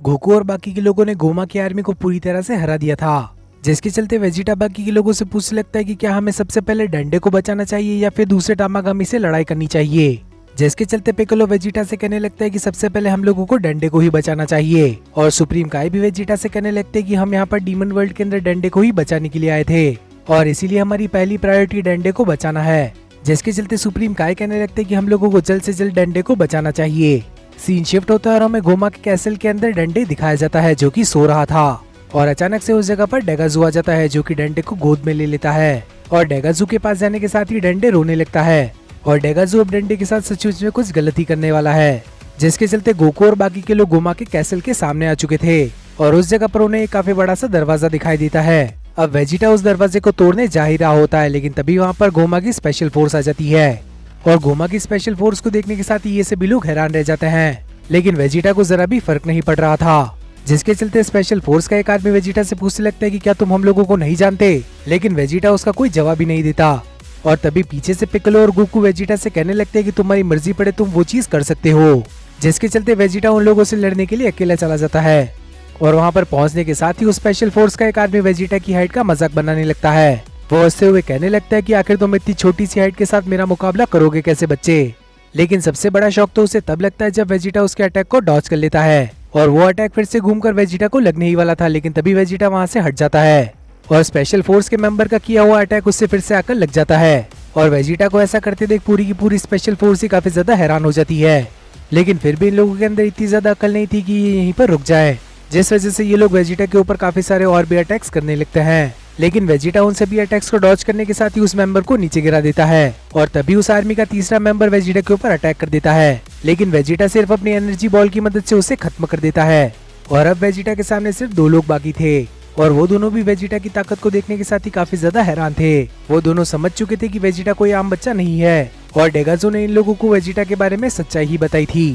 Goku और बाकी के लोगों ने गोमा की आर्मी को पूरी तरह से हरा दिया था, जिसके चलते वेजिटा बाकी के लोगों से पूछने लगता है कि क्या हमें सबसे पहले डंडे को बचाना चाहिए या फिर दूसरे टामागामी से लड़ाई करनी चाहिए। जिसके चलते पिक्कोलो वेजिटा से कहने लगता है कि सबसे पहले हम लोगों को डंडे को ही बचाना चाहिए, और सुप्रीम काई भी वेजिटा से कहने लगते हैं कि हम यहाँ पर डीमन वर्ल्ड के अंदर डंडे को ही बचाने के लिए आए थे और इसीलिए हमारी पहली प्रायोरिटी डंडे को बचाना है। जिसके चलते सुप्रीम काई कहने लगते हैं कि हम लोगों को जल्द से जल्द डंडे को बचाना चाहिए। सीन शिफ्ट होता है और हमें गोमा के कैसल के अंदर डंडे दिखाया जाता है जो कि सो रहा था, और अचानक से उस जगह पर डेगाजू आ जाता है जो कि डंडे को गोद में ले लेता है, और डेगाजू के पास जाने के साथ ही डंडे रोने लगता है, और डेगाजू अब डंडे के साथ सचमुच में कुछ गलती करने वाला है। जिसके चलते गोकू और बाकी के लोग गोमा के कैसल के सामने आ चुके थे और उस जगह पर उन्हें एक काफी बड़ा सा दरवाजा दिखाई देता है। अब वेजिटा उस दरवाजे को तोड़ने जा ही रहा होता है, लेकिन तभी वहाँ पर गोमा की स्पेशल फोर्स आ जाती है, और गोमा की स्पेशल फोर्स को देखने के साथ ही ये सभी लोग हैरान रह जाते हैं। लेकिन वेजिटा को जरा भी फर्क नहीं पड़ रहा था, जिसके चलते स्पेशल फोर्स का एक आदमी वेजिटा से पूछने लगता है कि क्या तुम हम लोगों को नहीं जानते, लेकिन वेजिटा उसका कोई जवाब ही नहीं देता। और तभी पीछे से पिक्कोलो और गोकू वेजिटा से कहने लगते हैं कि तुम्हारी मर्जी पड़े तुम वो चीज कर सकते हो। जिसके चलते वेजिटा उन लोगों से लड़ने के लिए अकेला चला जाता है, और वहाँ पर पहुँचने के साथ ही उस स्पेशल फोर्स का एक आदमी वेजिटा की हाइट का मजाक बनाने लगता है। वो हंसते हुए कहने लगता है कि आखिर तुम इतनी छोटी सी हाइट के साथ मेरा मुकाबला करोगे कैसे बच्चे। लेकिन सबसे बड़ा शौक तो उसे तब लगता है जब वेजिटा उसके अटैक को डॉज कर लेता है, और वो अटैक फिर से घूमकर वेजिटा को लगने ही वाला था, लेकिन तभी वेजिटा वहाँ से हट जाता है और स्पेशल फोर्स के मेंबर का किया हुआ अटैक उससे फिर से आकर लग जाता है। और वेजिटा को ऐसा करते देख पूरी की पूरी स्पेशल फोर्स ही काफी ज्यादा हैरान हो जाती है, लेकिन फिर भी इन लोगों के अंदर इतनी ज्यादा अकल नहीं थी कि ये यहीं पर रुक जाए, जिस वजह से ये लोग वेजिटा के ऊपर काफी सारे और भी अटैक्स करने लगते हैं। लेकिन वेजिटा उन सभी अटैक्स को डॉज करने के साथ ही उस मेंबर को नीचे गिरा देता है, और तभी उस आर्मी का तीसरा मेंबर वेजिटा के ऊपर अटैक कर देता है, लेकिन वेजिटा सिर्फ अपनी एनर्जी बॉल की मदद से उसे खत्म कर देता है। और अब वेजिटा के सामने सिर्फ 2 लोग बाकी थे, और वो दोनों भी वेजिटा की ताकत को देखने के साथ ही काफी ज्यादा हैरान थे। वो दोनों समझ चुके थे कि वेजिटा कोई आम बच्चा नहीं है, और डेगाजो ने इन लोगों को वेजिटा के बारे में सच्चाई ही बताई थी,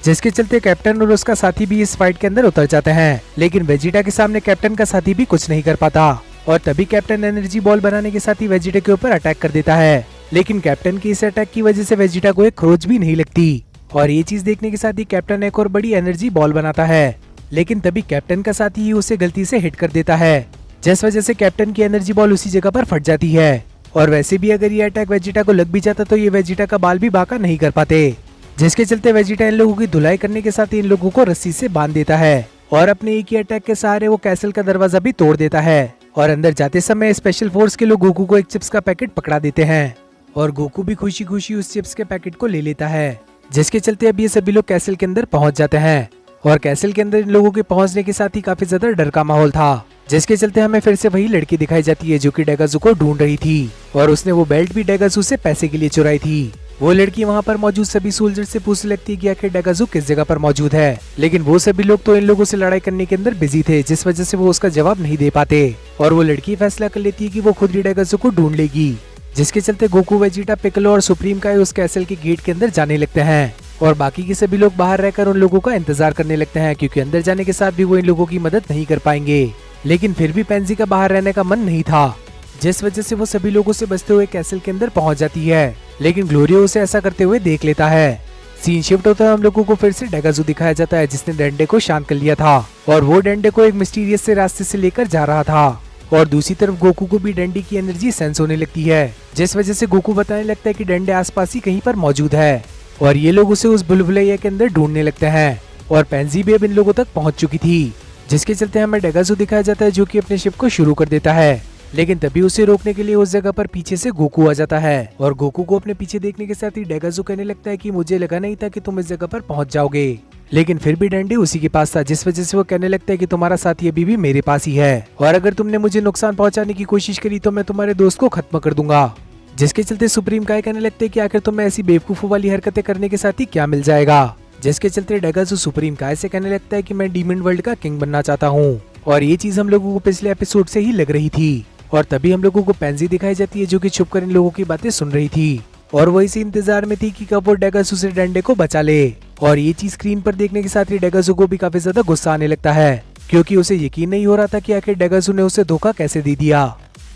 जिसके चलते कैप्टन और उसका साथी भी इस फाइट के अंदर उतर जाते हैं। लेकिन वेजिटा के सामने कैप्टन का साथी भी कुछ नहीं कर पाता, और तभी कैप्टन एनर्जी बॉल बनाने के साथ ही वेजिटा के ऊपर अटैक कर देता है। लेकिन कैप्टन की इस अटैक की वजह से वेजिटा को एक खरोच भी नहीं लगती, और ये चीज देखने के साथ ही कैप्टन एक और बड़ी एनर्जी बॉल बनाता है, लेकिन तभी कैप्टन का साथी ही उसे गलती से हिट कर देता है, जिस वजह से कैप्टन की एनर्जी बॉल उसी जगह पर फट जाती है। और वैसे भी अगर ये अटैक वेजिटा को लग भी जाता तो ये वेजिटा का बाल भी बाका नहीं कर पाते, जिसके चलते वेजिटा इन लोगों की धुलाई करने के साथ ही इन लोगों को रस्सी से बांध देता है, और अपने एक ही अटैक के सहारे वो कैसल का दरवाजा भी तोड़ देता है। और अंदर जाते समय स्पेशल फोर्स के लोग गोकू को एक चिप्स का पैकेट पकड़ा देते हैं, और गोकू भी खुशी खुशी उस चिप्स के पैकेट को ले लेता है, जिसके चलते अब ये सभी लोग कैसल के अंदर पहुंच जाते हैं। और कैसल के अंदर इन लोगों के पहुंचने के साथ ही काफी ज्यादा डर का माहौल था, जिसके चलते हमें फिर से वही लड़की दिखाई जाती है जो कि डेगाजू को ढूंढ रही थी, और उसने वो बेल्ट भी डेगाजू से पैसे के लिए चुराई थी। वो लड़की वहाँ पर मौजूद सभी सोल्जर से पूछने लगती है कि आखिर डेगाजू किस जगह पर मौजूद है, लेकिन वो सभी लोग तो इन लोगों से लड़ाई करने के अंदर बिजी थे, जिस वजह से वो उसका जवाब नहीं दे पाते। और वो लड़की फैसला कर लेती है कि वो खुद ही डेगाजू को ढूंढ लेगी, जिसके चलते गोकू वेजिटा पिक्कोलो और सुप्रीम काई उस कैसल के गेट के अंदर जाने लगते हैं, और बाकी के सभी लोग बाहर रहकर उन लोगों का इंतजार करने लगते हैं, क्योंकि अंदर जाने के साथ भी वो इन लोगों की मदद नहीं कर पाएंगे। लेकिन फिर भी पेंजी का बाहर रहने का मन नहीं था, जिस वजह से वो सभी लोगों से बचते हुए कैसल के अंदर पहुंच जाती है, लेकिन ग्लोरियो उसे ऐसा करते हुए देख लेता है। सीन शिफ्ट होता है, हम लोगों को फिर से डेगाजू दिखाया जाता है जिसने डंडे को शांत कर लिया था, और वो डंडे को एक मिस्टीरियस से रास्ते से लेकर जा रहा था। और दूसरी तरफ गोकू को भी डंडे की एनर्जी सेंस होने लगती है, जिस वजह से गोकू बताने लगता है कि डंडे आसपास ही कहीं पर मौजूद है, और ये लोग उसे उस बुलबुलैया के अंदर ढूंढने लगते हैं। और पेंजी भी अब इन लोगों तक पहुंच चुकी थी, जिसके चलते हमें डेगाजू दिखाया जाता है जो कि अपने शिप को शुरू कर देता है, लेकिन तभी उसे रोकने के लिए उस जगह पर पीछे से गोकू आ जाता है, और गोकू को अपने पीछे देखने के साथ ही डेगाजू कहने लगता है कि मुझे लगा नहीं था कि तुम इस जगह पर पहुंच जाओगे, लेकिन फिर भी डंडे उसी के पास था, जिस वजह से वो कहने लगता है कि तुम्हारा साथी अभी भी मेरे पास ही है, और अगर तुमने मुझे नुकसान पहुंचाने की कोशिश करी तो मैं तुम्हारे दोस्त को खत्म कर दूंगा। जिसके चलते सुप्रीम काई कहने लगते हैं कि आखिर तुम्हें ऐसी बेवकूफों वाली हरकतें करने के साथ ही क्या मिल जाएगा, जिसके चलते डेगाजू सुप्रीम काई से कहने लगता है कि मैं डीमन वर्ल्ड का किंग बनना चाहता हूँ, और ये चीज हम लोगों को पिछले एपिसोड से ही लग रही थी। और तभी हम लोगों को पेंजी दिखाई जाती है जो कि छुपकर इन लोगों की बातें सुन रही थी, और वो इसी इंतजार में थी कि कब वो डेगाजू से डंडे को बचा ले। और ये चीज स्क्रीन पर देखने के साथ ही डेगाजू को भी काफी ज्यादा गुस्सा आने लगता है, क्योंकि उसे यकीन नहीं हो रहा था कि आखिर डेगाजू ने उसे धोखा कैसे दे दिया।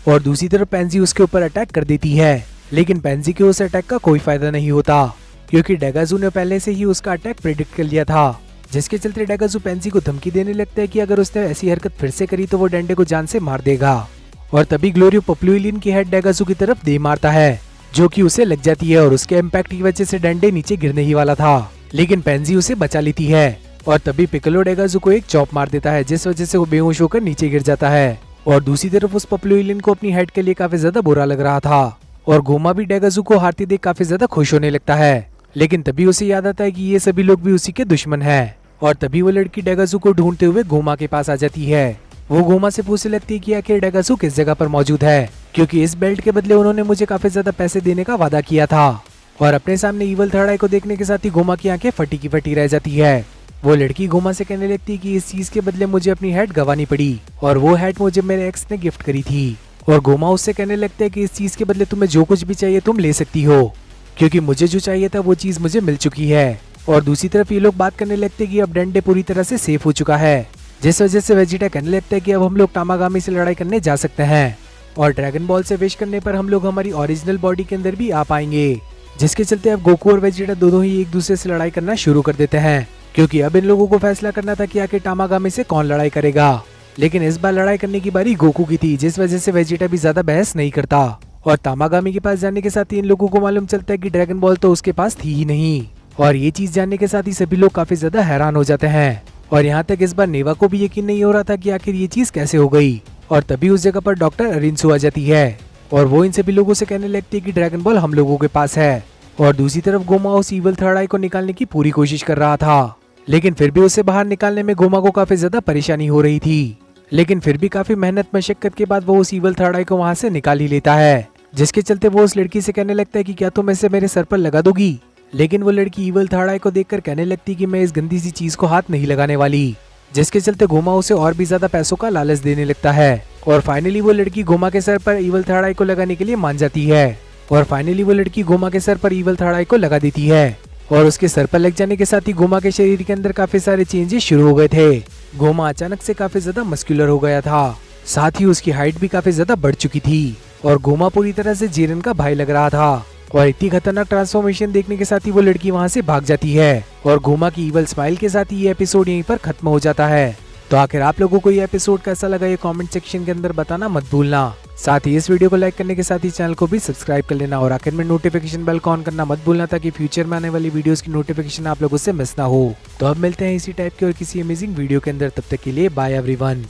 और दूसरी तरफ पेंजी उसके ऊपर अटैक कर देती है, लेकिन पेंजी के उस अटैक का कोई फायदा नहीं होता, क्योंकि डेगाजू ने पहले से ही उसका अटैक प्रेडिक्ट कर लिया था। जिसके चलते डेगासू पेंसी को धमकी देने लगता है कि अगर उसने ऐसी हरकत फिर से करी तो वो डंडे को जान से मार देगा। और तभी ग्लोरियो पप्लुइलियन की हेड डेगासू की तरफ दे मारता है, जो कि उसे लग जाती है और उसके इम्पैक्ट की वजह से डंडे नीचे गिरने ही वाला था, लेकिन पेंजी उसे बचा लेती है। और तभी पिccolo डेगासू को एक चॉप मार देता है, जिस वजह से वो बेहोश होकर नीचे गिर जाता है। और दूसरी तरफ उस पप्लुइलियन को अपनी हेड के लिए काफी ज्यादा बुरा लग रहा था और गोमा भी डेगासू को हारते देख काफी ज्यादा खुश होने लगता है। लेकिन तभी उसे याद आता है कि ये सभी लोग भी उसी के दुश्मन हैं। और तभी वो लड़की डेगासू को ढूंढते हुए गोमा के पास आ जाती है। वो गोमा से पूछने लगती है कि आखिर डेगासू किस जगह पर मौजूद है, क्योंकि इस बेल्ट के बदले उन्होंने मुझे काफी ज्यादा पैसे देने का वादा किया था। और अपने सामने इवल थर्ड आई को देखने के साथ ही गोमा की आंखें फटी की फटी रह जाती है। वो लड़की गोमा से कहने लगती है कि इस चीज के बदले मुझे अपनी हेड गंवानी पड़ी और वो हेड मुझे मेरे एक्स ने गिफ्ट करी थी। और गोमा उससे कहने लगता है कि इस चीज के बदले तुम्हें जो कुछ भी चाहिए तुम ले सकती हो, क्योंकि मुझे जो चाहिए था वो चीज मुझे मिल चुकी है। और दूसरी तरफ ये लोग बात करने लगते हैं कि अब डंडे पूरी तरह से सेफ हो चुका है, जिस वजह से वेजिटा कहने लगता है कि अब हम लोग तामागामी से लड़ाई करने जा सकते हैं और ड्रैगन बॉल से विश करने पर हम लोग हमारी ओरिजिनल बॉडी के अंदर भी आ पाएंगे। जिसके चलते अब गोकू और वेजिटा दोनों ही एक दूसरे से लड़ाई करना शुरू कर देते हैं, क्योंकि अब इन लोगों को फैसला करना था कि आखिर तामागामी से कौन लड़ाई करेगा। लेकिन इस बार लड़ाई करने की बारी गोकू की थी, जिस वजह से वेजिटा भी ज्यादा बहस नहीं करता। और तामागामी के पास जाने के साथ ही इन लोगों को मालूम चलता है कि ड्रैगन बॉल तो उसके पास थी ही नहीं। और ये चीज जानने के साथ ही सभी लोग काफी ज्यादा हैरान हो जाते हैं। और यहाँ तक इस बार नेवा को भी यकीन नहीं हो रहा था कि आखिर ये चीज कैसे हो गई। और तभी उस जगह पर डॉक्टर अरिंसु आ जाती है और वो इन सभी लोगों से कहने लगती है कि ड्रैगन बॉल हम लोगों के पास है। और दूसरी तरफ गोमा उस इवल थर्ड आई को निकालने की पूरी कोशिश कर रहा था, लेकिन फिर भी उसे बाहर निकालने में गोमा को काफी ज्यादा परेशानी हो रही थी। लेकिन फिर भी काफी मेहनत मशक्कत के बाद वो उस इवल थर्ड आई को वहाँ से निकाल ही लेता है, जिसके चलते वो उस लड़की से कहने लगता है कि क्या तुम इसे मेरे सर पर लगा दोगी। लेकिन वो लड़की इवल थर्ड आई को देखकर कहने लगती है कि मैं इस गंदी सी चीज को हाथ नहीं लगाने वाली, जिसके चलते गोमा उसे और भी ज्यादा पैसों का लालच देने लगता है। और फाइनली वो लड़की गोमा के सर पर इवल थर्ड आई को लगाने के लिए मान जाती है। और फाइनली वो लड़की गोमा के सर पर इवल थर्ड आई को लगा देती है और उसके सर पर लग जाने के साथ ही गोमा के शरीर के अंदर काफी सारे चेंजेस शुरू हो गए थे। गोमा अचानक से काफी ज्यादा मस्कुलर हो गया था, साथ ही उसकी हाइट भी काफी ज्यादा बढ़ चुकी थी और गोमा पूरी तरह से जीरन का भाई लग रहा था। और इतनी खतरनाक ट्रांसफॉर्मेशन देखने के साथ ही वो लड़की वहाँ से भाग जाती है और गोमा की इवल स्माइल के साथ ही ये एपिसोड यहीं पर खत्म हो जाता है। तो आखिर आप लोगों को ये एपिसोड कैसा लगा, ये कमेंट सेक्शन के अंदर बताना मत भूलना। साथ ही इस वीडियो को लाइक करने के साथ ही चैनल को भी सब्सक्राइब कर लेना और आखिर में नोटिफिकेशन बेल को ऑन करना मत भूलना, ताकि फ्यूचर में आने वाली वीडियोस की नोटिफिकेशन आप लोगों से मिस ना हो। तो अब मिलते हैं इसी टाइप के और किसी अमेजिंग वीडियो के अंदर, तब तक के लिए बाय एवरीवन।